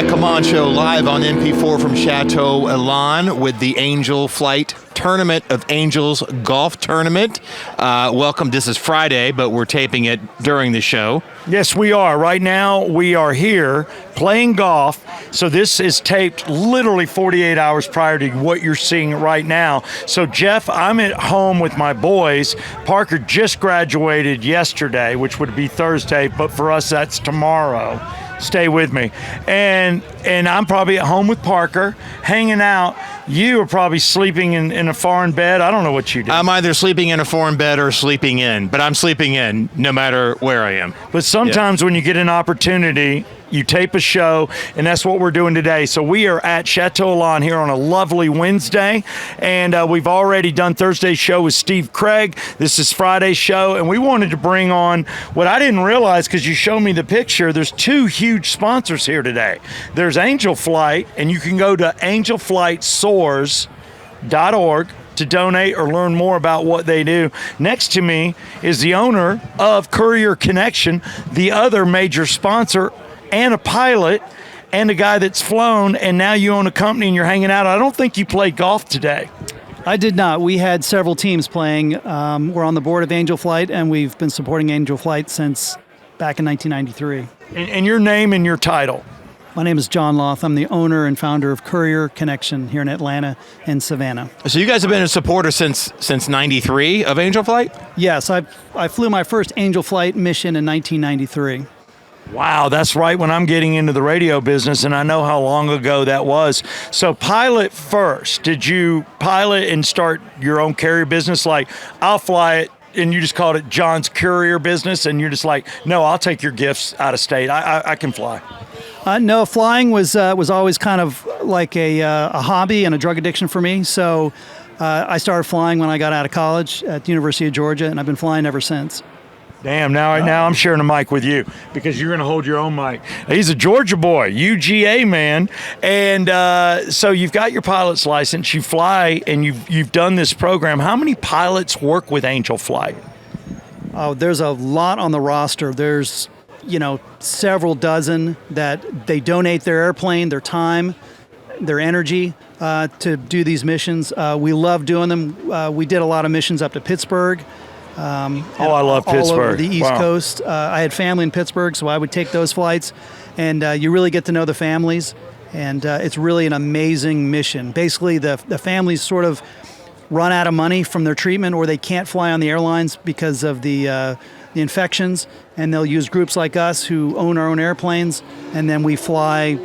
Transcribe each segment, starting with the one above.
Come On Show live on MP4 from Chateau, Elan with the Angel Flight Tournament of Angels Golf Tournament. Welcome. This is Friday, but we're taping it during the show. Yes, we are. Right now, we are here playing golf. So this is taped literally 48 hours prior to what you're seeing right now. So, Jeff, I'm at home with my boys. Parker just graduated yesterday, which would be Thursday, but for us, that's tomorrow. Stay with me. And I'm probably at home with Parker, hanging out. You are probably sleeping in a foreign bed. I don't know what you do. I'm either sleeping in a foreign bed or sleeping in, but I'm sleeping in no matter where I am. But sometimes when you get an opportunity, you tape a show, and that's what we're doing today. So we are at Chateau Elan here on a lovely Wednesday, and we've already done Thursday's show with Steve Craig. This is Friday's show, and we wanted to bring on what I didn't realize because you showed me the picture. There's two huge sponsors here today. There's Angel Flight, and you can go to angelflightsoars.org to donate or learn more about what they do. Next to me is the owner of Courier Connection, the other major sponsor, and a pilot, and a guy that's flown, and now you own a company and you're hanging out. I don't think you played golf today. I did not. We had several teams playing. We're on the board of Angel Flight, and we've been supporting Angel Flight since back in 1993. And your name and your title? My name is John Loth. I'm the owner and founder of Courier Connection here in Atlanta and Savannah. So you guys have been a supporter since 93 of Angel Flight? Yes, I flew my first Angel Flight mission in 1993. Wow, that's right when I'm getting into the radio business, and I know how long ago that was. So pilot first. Did you pilot and start your own carrier business? Like, I'll fly it, and you just called it John's Courier Business, and you're just like, no, I'll take your gifts out of state. I can fly. No, flying was always kind of like a hobby and a drug addiction for me. So I started flying when I got out of college at the University of Georgia, and I've been flying ever since. Damn, now I'm sharing a mic with you because you're going to hold your own mic. He's a Georgia boy, UGA man. And so you've got your pilot's license, you fly, and you've done this program. How many pilots work with Angel Flight? Oh, there's a lot on the roster. There's, several dozen that they donate their airplane, their time, their energy to do these missions. We love doing them. We did a lot of missions up to Pittsburgh. I love Pittsburgh. All over the East Coast. I had family in Pittsburgh, so I would take those flights, and you really get to know the families, and it's really an amazing mission. Basically, the families sort of run out of money from their treatment, or they can't fly on the airlines because of the infections, and they'll use groups like us who own our own airplanes, and then we fly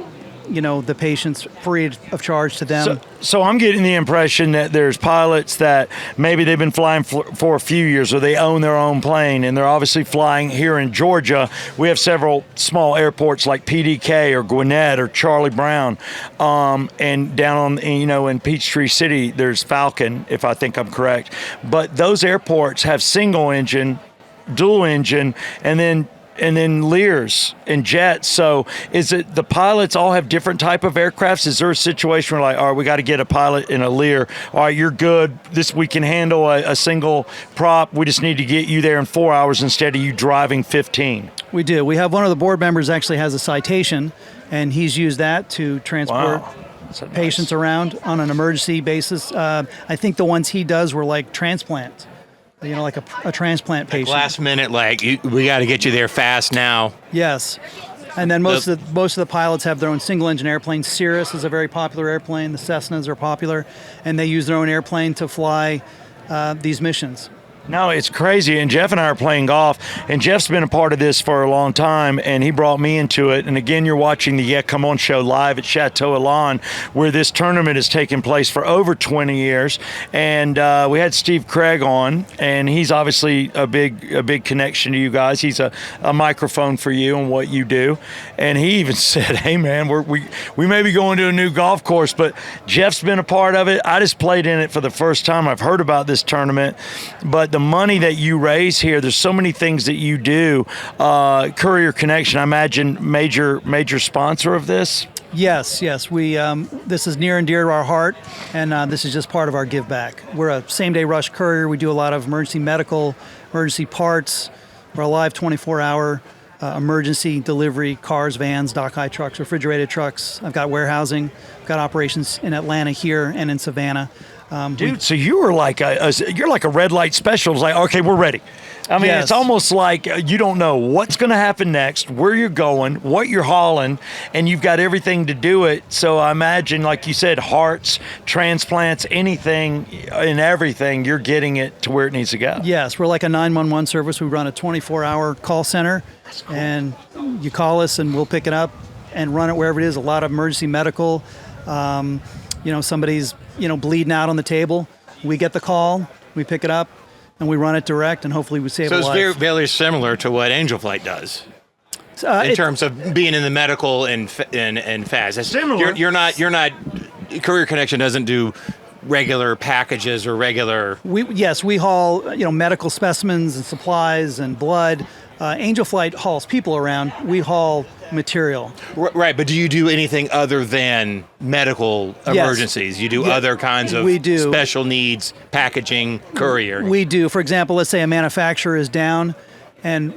the patients free of charge to them. So I'm getting the impression that there's pilots that maybe they've been flying for a few years, or they own their own plane, and they're obviously flying here in Georgia. We have several small airports like PDK or Gwinnett or Charlie Brown, and down on in Peachtree City there's Falcon, if I think I'm correct. But those airports have single engine, dual engine, and then Lears and jets. So is it the pilots all have different type of aircrafts? Is there a situation where all right, we got to get a pilot in a Lear. All right, you're good. We can handle a single prop. We just need to get you there in 4 hours instead of you driving 15. We do. We have one of the board members actually has a Citation, and he's used that to transport patients around on an emergency basis. I think the ones he does were like transplants. Like a transplant patient. Last minute, we got to get you there fast now. Yes, and then most of the pilots have their own single-engine airplanes. Cirrus is a very popular airplane. The Cessnas are popular, and they use their own airplane to fly these missions. No, it's crazy. And Jeff and I are playing golf, and Jeff's been a part of this for a long time, and he brought me into it. And again, you're watching the Come On Show live at Chateau Elan, where this tournament has taken place for over 20 years. And we had Steve Craig on, and he's obviously a big connection to you guys. He's a microphone for you and what you do. And he even said, hey, man, we may be going to a new golf course, but Jeff's been a part of it. I just played in it for the first time. I've heard about this tournament, but the money that you raise here, there's so many things that you do. Courier Connection, I imagine, major sponsor of this? Yes. We this is near and dear to our heart, and this is just part of our give back. We're a same-day rush courier. We do a lot of emergency medical, emergency parts. We're a live 24-hour emergency delivery, cars, vans, dock-high trucks, refrigerated trucks. I've got warehousing. I've got operations in Atlanta here and in Savannah. Dude, so you were like you're like a red light special. It's like, okay, we're ready. I mean, Yes. It's almost like you don't know what's going to happen next, where you're going, what you're hauling, and you've got everything to do it. So I imagine, like you said, hearts, transplants, anything and everything, you're getting it to where it needs to go. Yes, we're like a 911 service. We run a 24-hour call center, and you call us and we'll pick it up and run it wherever it is. A lot of emergency medical. Somebody's bleeding out on the table. We get the call, we pick it up, and we run it direct, and hopefully we save a life. So it's very, very similar to what Angel Flight does in terms of being in the medical and FAS. That's Similar. You're not. Courier Connection doesn't do regular packages or regular. We haul medical specimens and supplies and blood. Angel Flight hauls people around. We haul material. Right, but do you do anything other than medical emergencies? You do other kinds of special needs, packaging, courier? We do. For example, let's say a manufacturer is down, and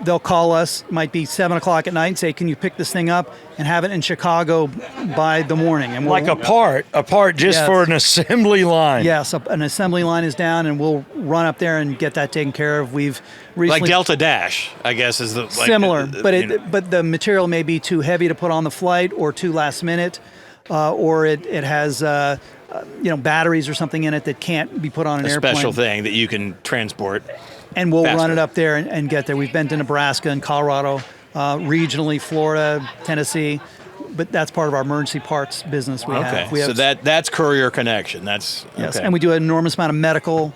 they'll call us, might be 7 o'clock at night, and say, can you pick this thing up and have it in Chicago by the morning? And like a part just for an assembly line. Yes, an assembly line is down, and we'll run up there and get that taken care of. We've recently, like Delta Dash, I guess, is the similar, but the material may be too heavy to put on the flight, or too last minute, or it has batteries or something in it that can't be put on an airplane. A special thing that you can transport. And we'll faster. run it up there and get there. We've been to Nebraska and Colorado, regionally, Florida, Tennessee, but that's part of our emergency parts business we have. We have. So that's Courier Connection. That's Yes, okay. and we do an enormous amount of medical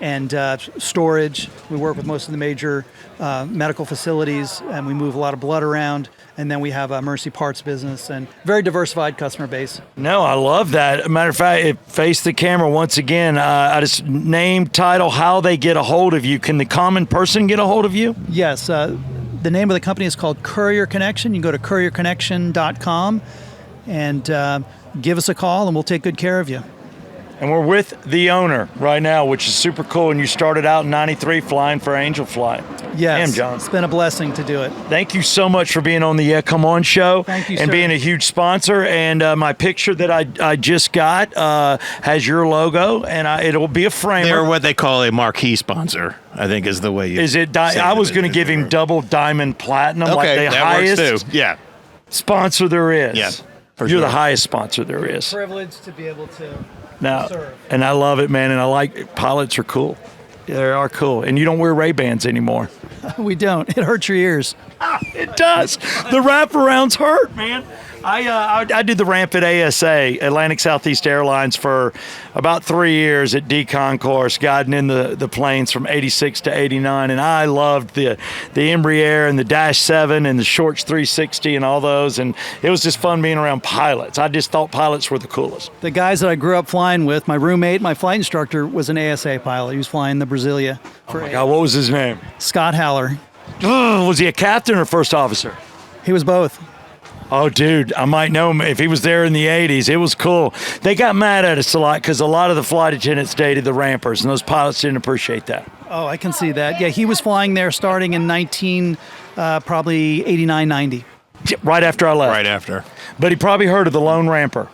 and storage. We work with most of the major medical facilities, and we move a lot of blood around. And then we have a emergency parts business and very diversified customer base. No, I love that. Matter of fact, face the camera once again. I just name, title, how they get a hold of you. Can the common person get a hold of you? Yes. The name of the company is called Courier Connection. You can go to courierconnection.com and give us a call, and we'll take good care of you. And we're with the owner right now, which is super cool. And you started out in '93 flying for Angel Flight. Yes. Damn, John. It's been a blessing to do it. Thank you so much for being on the Yeah Come On show. Thank you, and sir. being a huge sponsor. And my picture that I just got has your logo, and it'll be a framer. They're what they call a marquee sponsor, I think is the way you Is it? say I was going to give him double diamond platinum, like the that highest works too. Yeah. sponsor there is. Yeah, for You're sure. the highest sponsor there is. Privileged to be able to Now, serve. and I love it, man. And I like pilots are cool. They are cool. And you don't wear Ray-Bans anymore. We don't. It hurts your ears. It does. The wraparounds hurt, man. I did the ramp at ASA, Atlantic Southeast Airlines, for about 3 years at decon course, guiding in the planes from 86 to 89. And I loved the Embraer and the Dash 7 and the Shorts 360 and all those. And it was just fun being around pilots. I just thought pilots were the coolest. The guys that I grew up flying with, my roommate, my flight instructor, was an ASA pilot. He was flying the Brasilia for God, what was his name? Scott Haller. Oh, was he a captain or first officer? He was both. Oh, dude, I might know him if he was there in the 80s. It was cool. They got mad at us a lot because a lot of the flight attendants dated the rampers, and those pilots didn't appreciate that. Oh, I can see that. Yeah, he was flying there starting in probably 89, 90. Right after I left. Right after. But he probably heard of the Lone Ramper,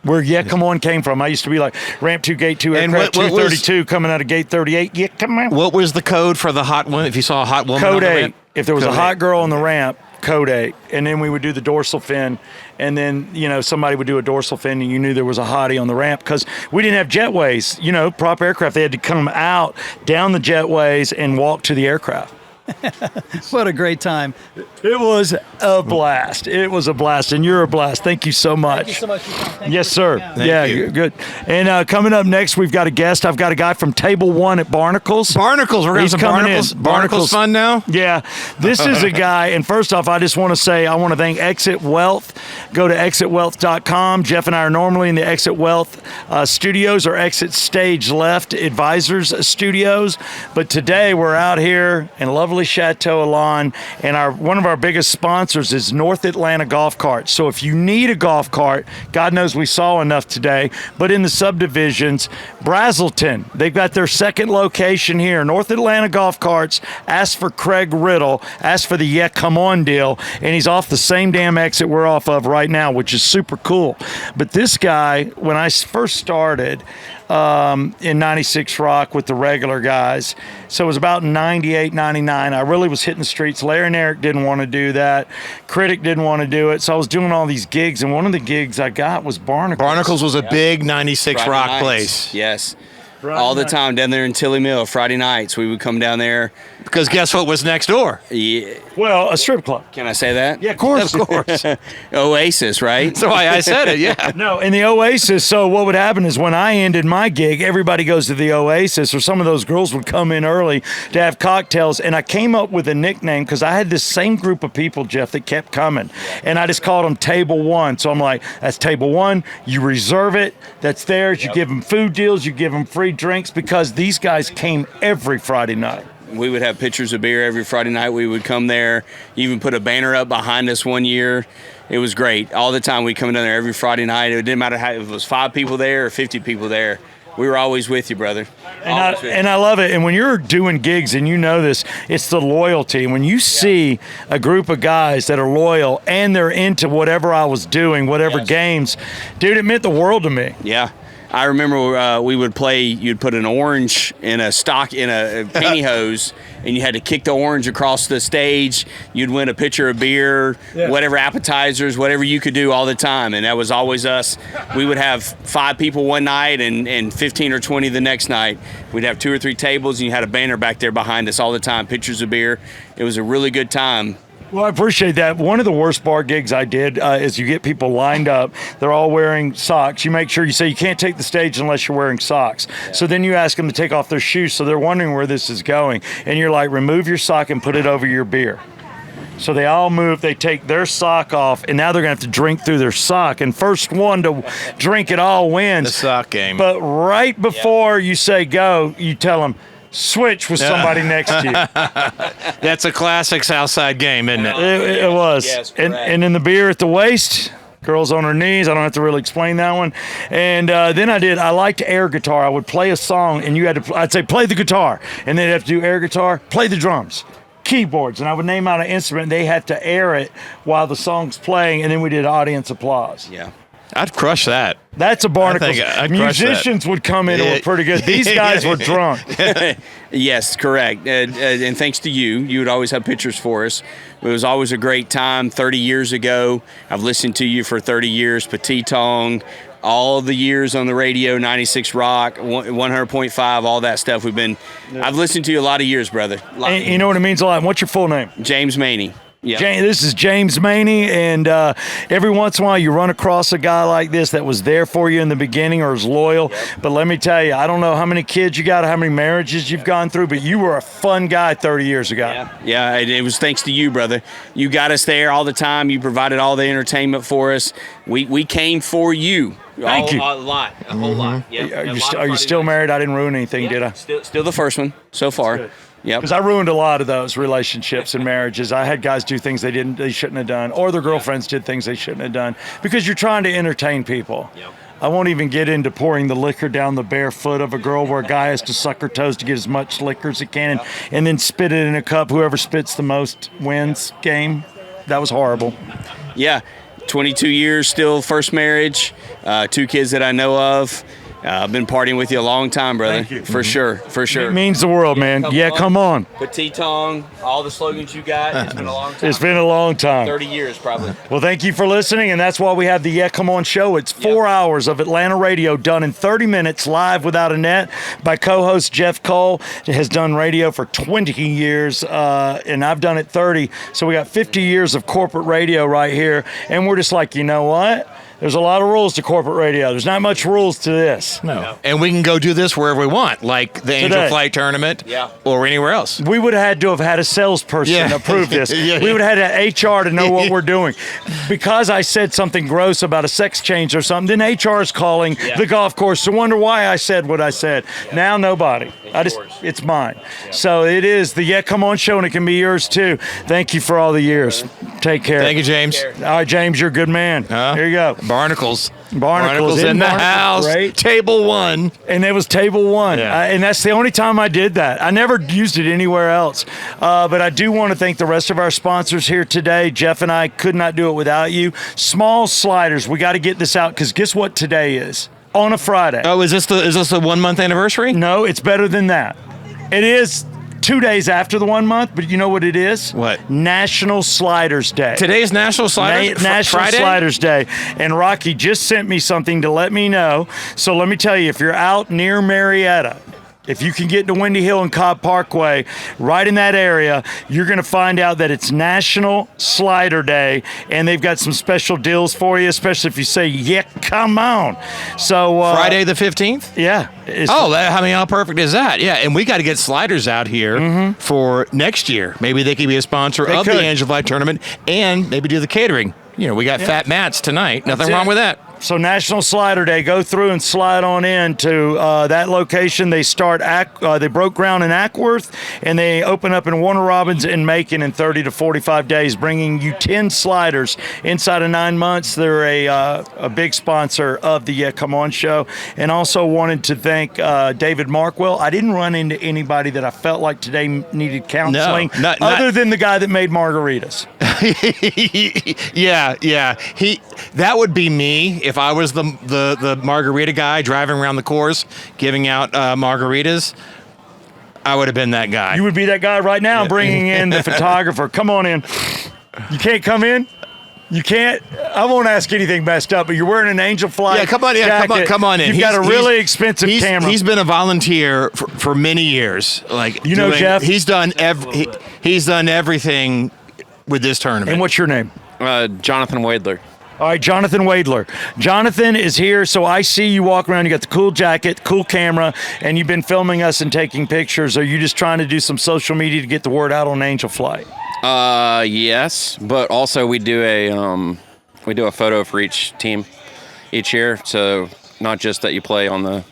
where Yeah Come On came from. I used to be like, Ramp 2, Gate 2, And Aircraft what 232 coming out of Gate 38. Yeah, come on. What was the code for the hot one? If you saw a hot woman, Code on the 8. ramp? If there was Code a hot 8. girl on the ramp, Code 8. And then we would do the dorsal fin. And then, somebody would do a dorsal fin and you knew there was a hottie on the ramp because we didn't have jetways. Prop aircraft, they had to come out down the jetways and walk to the aircraft. What a great time. It was a blast. It was a blast. And you're a blast. Thank you so much. Thank you so much for coming. Thank Yes, you for sir. coming out. Yeah, you. good. And coming up next, we've got a guest. I've got a guy from Table 1 at Barnacles. Barnacles. We're going He's to some coming Barnacles. in. Barnacles fun now? Yeah, this is a guy, and first off, I just want to say I want to thank Exit Wealth. Go to exitwealth.com. Jeff and I are normally in the Exit Wealth studios or Exit Stage Left Advisors Studios, but today we're out here in lovely lovely Chateau Elan, and one of our biggest sponsors is North Atlanta Golf Carts. So if you need a golf cart, God knows we saw enough today, but in the subdivisions, Brazelton, they've got their second location here. North Atlanta Golf Carts, ask for Craig Riddle, ask for the Yeah Come On deal, and he's off the same damn exit we're off of right now, which is super cool. But this guy, when I first started in 96 Rock with the regular guys, so it was about 98, 99, I really was hitting the streets. Larry and Eric didn't want to do that. Critic didn't want to do it. So I was doing all these gigs, and one of the gigs I got was Barnacles. Barnacles was a big 96 Friday Rock nights. place. Yes. Friday all the night. time down there in Tilly Mill. Friday nights, we would come down there. Because guess what was next door? Yeah. Well, a strip club. Can I say that? Yeah, of course. Of course. Oasis, right? That's why I said it, yeah. No, in the Oasis, so what would happen is when I ended my gig, everybody goes to the Oasis, or some of those girls would come in early to have cocktails, and I came up with a nickname because I had this same group of people, Jeff, that kept coming, and I just called them Table One. So I'm like, that's Table One, you reserve it, that's theirs, you give them food deals, you give them free drinks, because these guys came every Friday night. We would have pitchers of beer every Friday night. We would come there, even put a banner up behind us one year. It was great. All the time we'd come down there every Friday night. It didn't matter if it was 5 people there or 50 people there. We were always with you, brother. And I love it. And when you're doing gigs, and you know this, it's the loyalty. And when you see a group of guys that are loyal and they're into whatever I was doing, whatever games, dude, it meant the world to me. Yeah. I remember we would play, you'd put an orange in a pantyhose, and you had to kick the orange across the stage. You'd win a pitcher of beer, whatever appetizers, whatever you could do all the time. And that was always us. We would have 5 people one night and 15 or 20 the next night. We'd have 2 or 3 tables, and you had a banner back there behind us all the time, pitchers of beer. It was a really good time. Well, I appreciate that. One of the worst bar gigs I did is you get people lined up. They're all wearing socks. You make sure you say you can't take the stage unless you're wearing socks. Yeah. So then you ask them to take off their shoes. So they're wondering where this is going. And you're like, remove your sock and put it over your beer. So they all move. They take their sock off, and now they're going to have to drink through their sock. And first one to drink it all wins. The sock game. But right before you say go, you tell them, switch with somebody next to you. That's a classic Southside game, isn't it? It was. Yes, and then the beer at the waist, girls on her knees. I don't have to really explain that one. And then I liked air guitar. I would play a song, and I'd say, play the guitar. And they'd have to do air guitar, play the drums, keyboards. And I would name out an instrument, and they had to air it while the song's playing, and then we did audience applause. Yeah. I'd crush that. That's a Barnacles. I'd crush Musicians would come in and were pretty good. These guys were drunk. Yes, correct. And thanks to you, you would always have pictures for us. It was always a great time 30 years ago. I've listened to you for 30 years, Petit Tong, all the years on the radio, 96 Rock, 100.5, all that stuff. I've listened to you a lot of years, brother. And you know what it means a lot. What's your full name? James Maney. Yeah. This is James Maney, and every once in a while you run across a guy like this that was there for you in the beginning or is loyal. Yep. But let me tell you, I don't know how many kids you got or how many marriages you've gone through, but you were a fun guy 30 years ago. Yeah, it was thanks to you, brother. You got us there all the time. You provided all the entertainment for us. We came for you. Thank you. A whole lot. Yeah. Are you still married? I didn't ruin anything, did I? Still the first one so far. Yeah, because I ruined a lot of those relationships and marriages. I had guys do things they shouldn't have done, or their girlfriends did things they shouldn't have done, because you're trying to entertain people. Yep. I won't even get into pouring the liquor down the bare foot of a girl where a guy has to suck her toes to get as much liquor as he can, and then spit it in a cup. Whoever spits the most wins game. That was horrible. Yeah, 22 years still, first marriage, 2 kids that I know of. I've been partying with you a long time, brother. Thank you. For sure. It means the world, man. Come on. Petit Tong, all the slogans you got. It's been a long time. It's been a long time. 30 years, probably. Well, thank you for listening, and that's why we have the Yeah Come On show. It's 4 hours of Atlanta radio done in 30 minutes, live without a net. My co-host Jeff Cole has done radio for 20 years, and I've done it 30. So we got 50 years of corporate radio right here, and we're just like, you know what? There's a lot of rules to corporate radio. There's not much rules to this. No. And we can go do this wherever we want, like the Angel Flight tournament or anywhere else. We would have had to have had a salesperson approve this. We would have had an HR to know what we're doing. Because I said something gross about a sex change or something, then HR is calling the golf course to wonder why I said what I said. Now nobody. It's mine. So it is the Yeah Come On show, and it can be yours too. Thank you for all the years. Take care. Thank you, James. All right, James, you're a good man. Here you go. Barnacles. Barnacles in the house. Right? Table 1. And it was table 1. And that's the only time I did that. I never used it anywhere else. But I do want to thank the rest of our sponsors here today. Jeff and I could not do it without you. Small Sliders. We got to get this out because guess what today is? On a Friday. Oh, is this the 1 month anniversary? No, it's better than that. It is 2 days after the 1 month, but you know what it is? What? National Sliders Day. Today's National Sliders National Friday? Sliders Day. And Rocky just sent me something to let me know. So let me tell you, if you're out near Marietta, if you can get to Windy Hill and Cobb Parkway, right in that area, you're going to find out that it's National Slider Day, and they've got some special deals for you, especially if you say, yeah, come on. So Friday the 15th? Yeah. How perfect is that? Yeah, and we got to get sliders out here for next year. Maybe they could be a sponsor of the Angel Flight tournament and maybe do the catering. You know, we got Fat Mats tonight. Nothing wrong with that. So National Slider Day, go through and slide on in to that location. They they broke ground in Ackworth, and they open up in Warner Robins in Macon in 30 to 45 days, bringing you 10 sliders inside of 9 months. They're a big sponsor of the Yeah Come On show. And also wanted to thank David Markwell. I didn't run into anybody that I felt like today needed counseling other than the guy that made margaritas. Yeah. That would be me if I was the margarita guy driving around the course giving out margaritas. I would have been that guy. You would be that guy right now, bringing in the photographer. Come on in. You can't come in? You can't? I won't ask anything messed up, but you're wearing an Angel Flight jacket. Come on in. You've got a really expensive camera. He's been a volunteer for many years. Jeff? He's done everything with this tournament. And what's your name? Jonathan Wadler. All right, Jonathan Wadler. Jonathan is here, so I see you walk around. You got the cool jacket, cool camera, and you've been filming us and taking pictures. Are you just trying to do some social media to get the word out on Angel Flight? Yes, but also we do a photo for each team each year. So not just that you play on the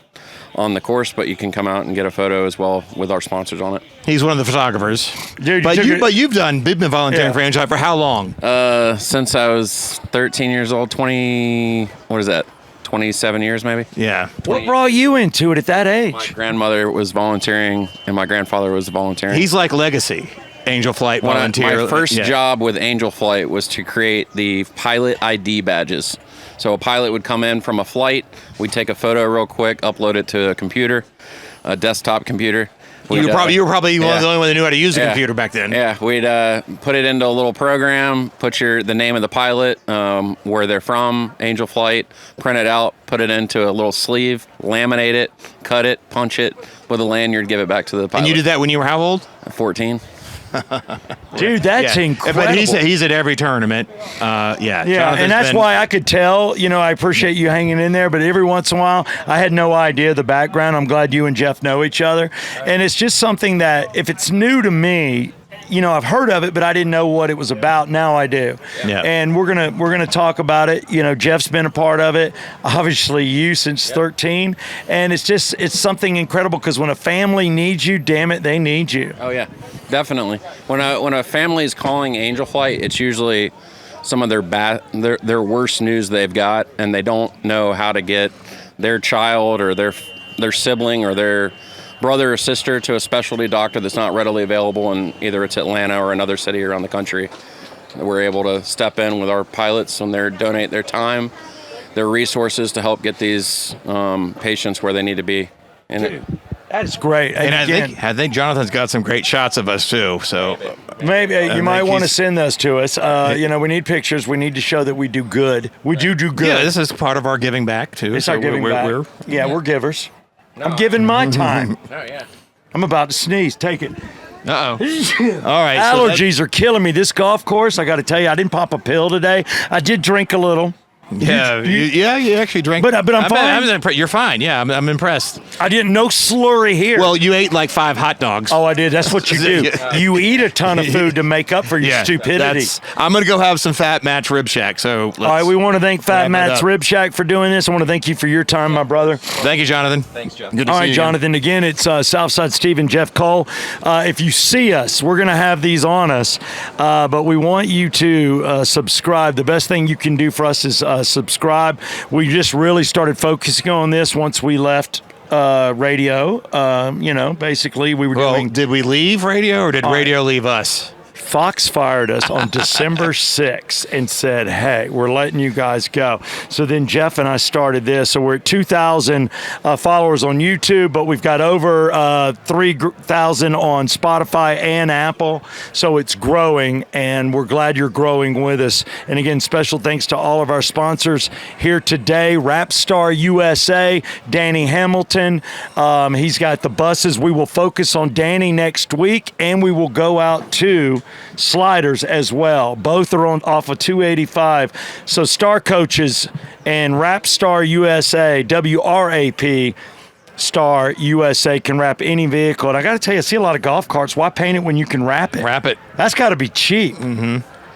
course, but you can come out and get a photo as well with our sponsors on it. He's one of the photographers. Dude, but you've been volunteering for Angel Flight for how long? Since I was 13 years old, 27 years maybe. Yeah. What brought you into it at that age? My grandmother was volunteering and my grandfather was volunteering. He's like legacy. Angel Flight volunteer. My first job with Angel Flight was to create the pilot ID badges. So a pilot would come in from a flight, we'd take a photo real quick, upload it to a computer, a desktop computer. You were probably one of the only one that knew how to use a computer back then. Yeah, we'd put it into a little program, put the name of the pilot, where they're from, Angel Flight, print it out, put it into a little sleeve, laminate it, cut it, punch it with a lanyard, give it back to the pilot. And you did that when you were how old? 14. Dude, that's incredible. But he's at every tournament. And that's why I could tell, I appreciate you hanging in there, but every once in a while, I had no idea the background. I'm glad you and Jeff know each other. And it's just something that if it's new to me, I've heard of it, but I didn't know what it was about. Now I do. Yeah. And we're gonna talk about it. Jeff's been a part of it. Obviously, you since 13, and it's something incredible because when a family needs you, damn it, they need you. Oh yeah, definitely. When a family is calling Angel Flight, it's usually some of their worst news they've got, and they don't know how to get their child or their sibling or their brother or sister to a specialty doctor that's not readily available in either it's Atlanta or another city around the country. We're able to step in with our pilots and donate their time, their resources to help get these patients where they need to be. Dude, that's great. And I think Jonathan's got some great shots of us too. So maybe you might want to send those to us. We need pictures. We need to show that we do good. We do good. Yeah, this is part of our giving back too. It's our giving back. We're givers. No. I'm giving my time. Oh, yeah. I'm about to sneeze. Take it. Uh-oh. All right. Allergies are killing me. This golf course, I got to tell you, I didn't pop a pill today. I did drink a little. Yeah, you actually drank. But I'm fine. You're fine. Yeah, I'm impressed. I didn't. No slurry here. Well, you ate like 5 hot dogs. Oh, I did. That's what you do. You eat a ton of food to make up for your stupidity. I'm going to go have some Fat Matt's Rib Shack. So all right, we want to thank Fat Matt's Rib Shack for doing this. I want to thank you for your time, my brother. Thank you, Jonathan. Thanks, Jeff. Good to All see right, you Jonathan. Again, it's Southside Steve and Jeff Cole. If you see us, we're going to have these on us, but we want you to subscribe. The best thing you can do for us is subscribe. We just really started focusing on this once we left radio. Basically, we were doing. Did we leave radio or did radio leave us? Fox fired us on December 6th and said, hey, we're letting you guys go. So then Jeff and I started this. So we're at 2,000 followers on YouTube, but we've got over 3,000 on Spotify and Apple. So it's growing, and we're glad you're growing with us. And again, special thanks to all of our sponsors here today. Rap Star USA, Danny Hamilton. He's got the buses. We will focus on Danny next week, and we will go out to Sliders as well. Both are off of 285. So Star Coaches and Rap Star USA, WRAP Star USA can wrap any vehicle. And I got to tell you, I see a lot of golf carts. Why paint it when you can wrap it? Wrap it. That's got to be cheap.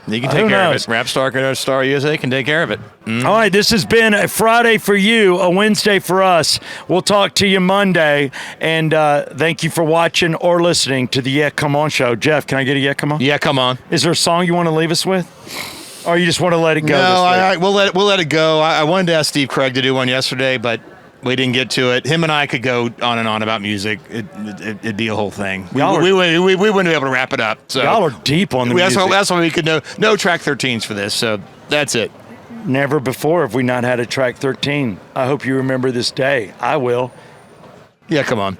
You can take care of it. Rap Star USA can take care of it. All right, this has been a Friday for you, a Wednesday for us. We'll talk to you Monday, and thank you for watching or listening to the Yeah Come On show. Jeff, can I get a Yeah Come On? Yeah, come on. Is there a song you want to leave us with? Or you just want to let it go? No, we'll let it go. I wanted to ask Steve Craig to do one yesterday, but we didn't get to it. Him and I could go on and on about music. It'd be a whole thing. We wouldn't be able to wrap it up. So y'all are deep on the music. That's why we could no track 13s for this. So that's it. Never before have we not had a track 13. I hope you remember this day. I will. Yeah, come on.